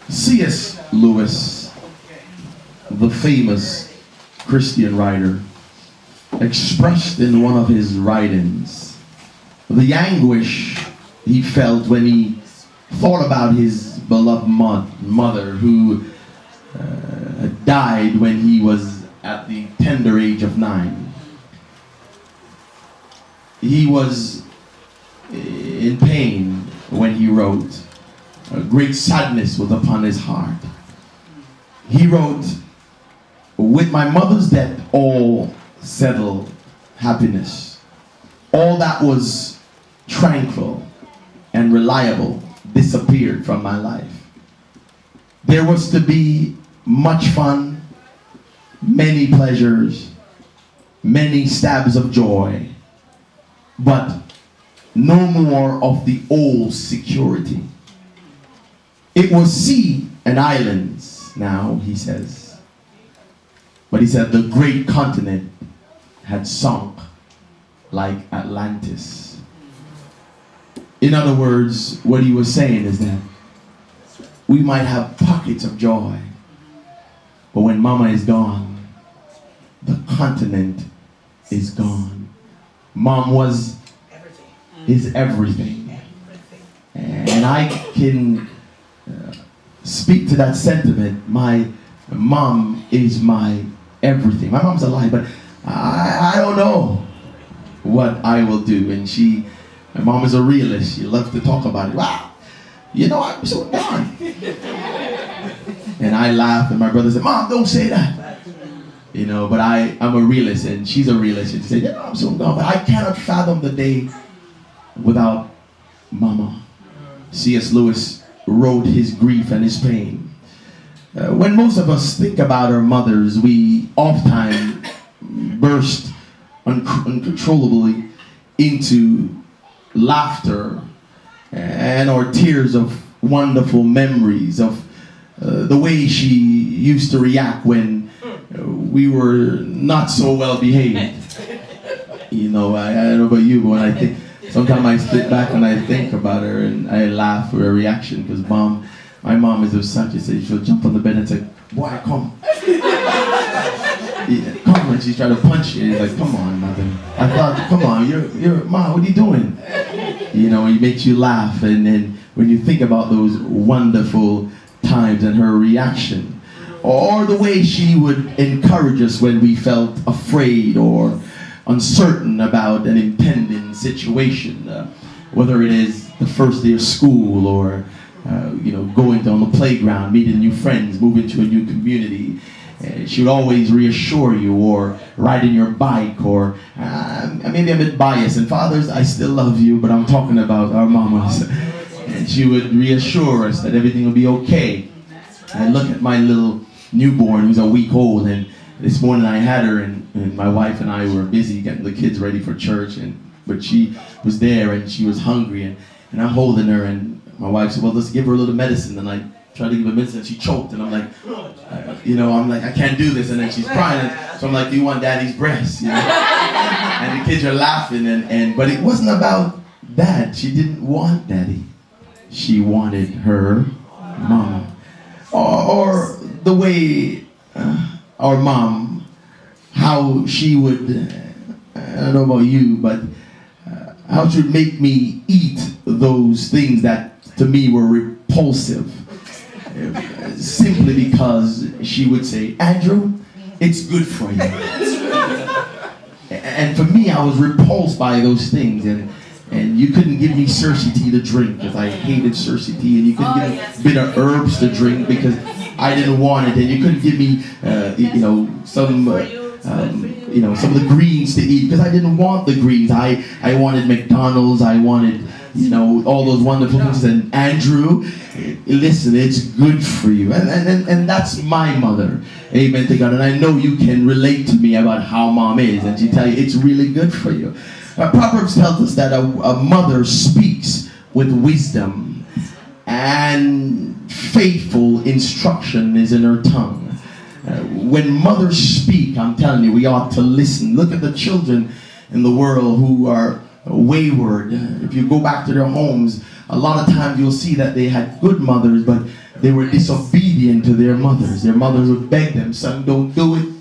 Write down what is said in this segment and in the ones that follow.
C.S. Lewis, the famous Christian writer, expressed in one of his writings the anguish he felt when he thought about his beloved mother who died when he was at the tender age of 9. He was in pain when he wrote. A great sadness was upon his heart. He wrote, "With my mother's death, all settled happiness. All that was tranquil and reliable disappeared from my life. There was to be much fun, many pleasures, many stabs of joy, but no more of the old security. It was sea and islands now," he says. But he said the great continent had sunk like Atlantis. In other words, what he was saying is that we might have pockets of joy, but when mama is gone, the continent is gone. Mom is everything. And I can speak to that sentiment. My mom is my everything. My mom's alive, but I don't know what I will do. And my mom is a realist. She loves to talk about it. Wow, I'm so gone. And I laugh, and my brother said, "Mom, don't say that." But I'm a realist, and she's a realist. And she said, "I'm so gone, but I cannot fathom the day without mama." C.S. Lewis wrote his grief and his pain. When most of us think about our mothers, we oftentimes burst uncontrollably into laughter and or tears of wonderful memories of the way she used to react when we were not so well behaved. I don't know about you, but when I think, sometimes I sit back and I think about her and I laugh for her reaction, because my mom is of such, she'll jump on the bed and say, "Boy, come." Come, and she's trying to punch you. He's like, "Come on, mother." I thought, "Come on, you're Mom, what are you doing?" It makes you laugh. And then when you think about those wonderful times and her reaction, or the way she would encourage us when we felt afraid or uncertain about an impending situation, whether it is the first day of school or going on the playground, meeting new friends, moving to a new community. She would always reassure you, or riding your bike, or maybe I'm a bit biased, and fathers, I still love you, but I'm talking about our mamas. And she would reassure us that everything will be okay. And look at my little newborn who's a week old, and this morning I had her, and my wife and I were busy getting the kids ready for church, but she was there and she was hungry, and I'm holding her, and my wife said, "Well, let's give her a little medicine." And I tried to give her medicine, and she choked, and I'm like, I can't do this. And then she's crying, so I'm like, "Do you want daddy's breast?" And the kids are laughing, but it wasn't about that. She didn't want daddy. She wanted her mama. Or the way our mom, how she would, I don't know about you, but how she would make me eat those things that to me were repulsive. Simply because she would say, "Andrew, it's good for you." And for me, I was repulsed by those things. And you couldn't give me Cersei tea to drink because I hated Cersei tea. And you couldn't give me bitter herbs to drink because I didn't want it. And you couldn't give me, some of the greens to eat because I didn't want the greens. I wanted McDonald's. I wanted, all those wonderful things. And Andrew, listen, it's good for you. And that's my mother. Amen to God. And I know you can relate to me about how mom is. And she tell you it's really good for you. Proverbs tells us that a mother speaks with wisdom, and faithful instruction is in her tongue. When mothers speak, I'm telling you, we ought to listen. Look at the children in the world who are wayward. If you go back to their homes, a lot of times you'll see that they had good mothers, but They were disobedient to their mothers. Their mothers would beg them, son, don't do it.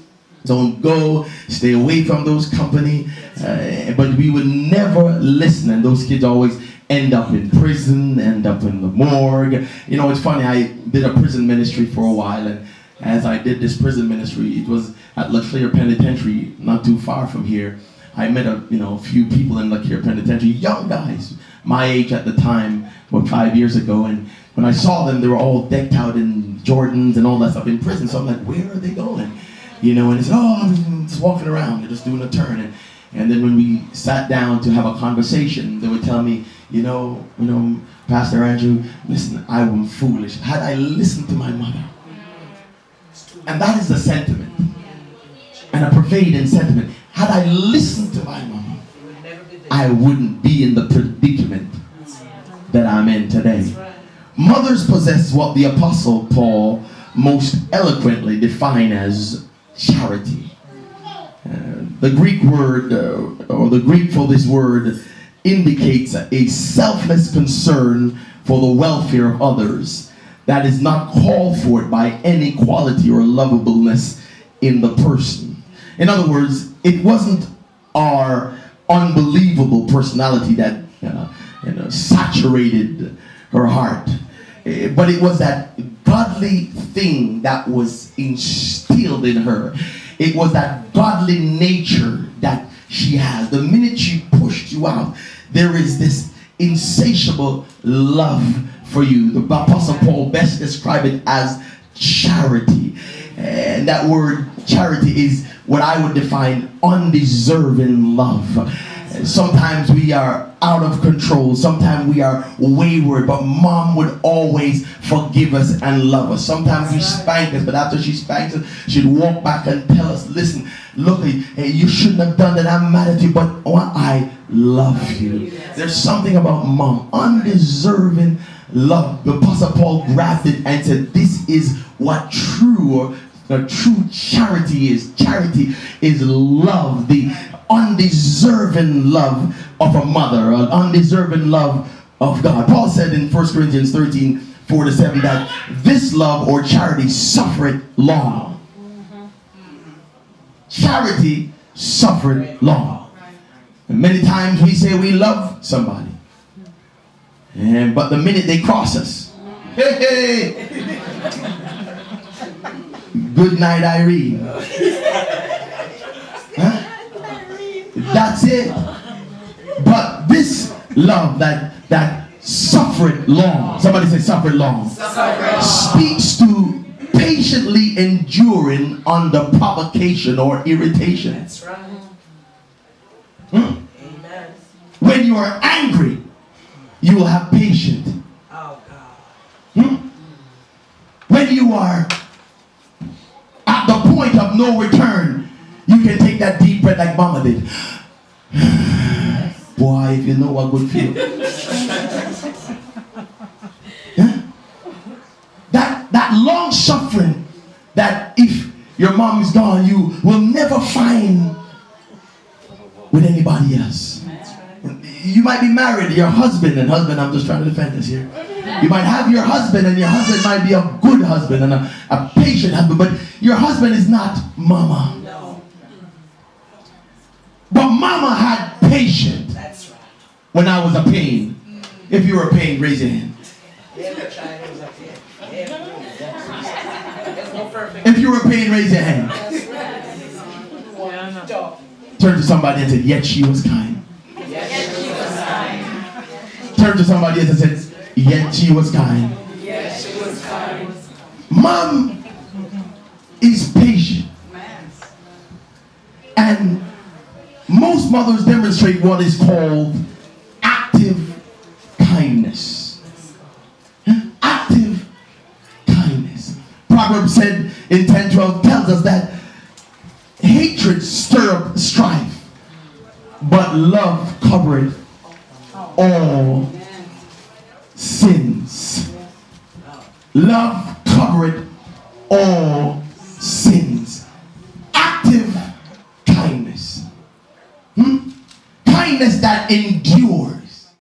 Don't go. Stay away from those company. But we would never listen. And those kids always end up in prison, end up in the morgue. You know, it's funny. I did a prison ministry for a while. And as I did this prison ministry, it was at LeClaire Penitentiary, not too far from here. I met a few people in LeClaire Penitentiary, young guys, my age at the time, about 5 years ago. And when I saw them, they were all decked out in Jordans and all that stuff in prison. So I'm like, where are they going? You know, and they said, oh, I'm just walking around. They're just doing a turn. And then when we sat down to have a conversation, they would tell me, you know, Pastor Andrew, listen, I was foolish. Had I listened to my mother? And that is the sentiment. And a pervading sentiment. Had I listened to my mama, I wouldn't be in the predicament that I'm in today. Mothers possess what the Apostle Paul most eloquently defined as charity. The Greek word, or the Greek for this word, indicates a selfless concern for the welfare of others that is not called for by any quality or lovableness in the person. In other words, it wasn't our unbelievable personality that saturated her heart, but it was that godly thing that was instilled in her. It was that godly nature that she has. The minute she pushed you out, there is this insatiable love for you. The Apostle Paul best described it as charity. And that word charity is what I would define undeserving love. Sometimes we are out of control. Sometimes we are wayward, but mom would always forgive us and love us. Sometimes we spank us, but after she spanks us, she'd walk back and tell us, listen, look, you shouldn't have done that. I'm mad at you, but I love you. There's something about mom, undeserving love. The Apostle Paul grabbed it and said, this is what true charity is. Charity is love, the undeserving love of a mother, an undeserving love of God. Paul said in 1 Corinthians 13:4-7 that this love or charity suffereth long. Charity suffereth long. And many times we say we love somebody, but the minute they cross us, hey, good night, Irene. Huh? That's it. But this love that suffered long, somebody say suffered long, speaks to patiently enduring under provocation or irritation. That's right. Amen. When you are angry, you will have patience. Oh God. When you are at the point of no return, you can take that deep breath like mama did. Boy, if you know what good feel. That long suffering that if your mom is gone, you will never find with anybody else. You might be married, your husband, I'm just trying to defend this here. You might have your husband, and your husband might be a good husband and a patient husband, but your husband is not mama. No. But mama had patience. That's right. When I was a pain. If you were a pain, raise your hand. If you were a pain, raise your hand. Turn to somebody and say, yet she was kind. Turn to somebody else and say, yet she was kind. Yes, she was kind. Mom is patient. And most mothers demonstrate what is called active kindness. Active kindness. Proverbs said in 10:12 tells us that hatred stir up strife, but love covereth all sins. Love covereth all sins. Active kindness. Kindness that endures.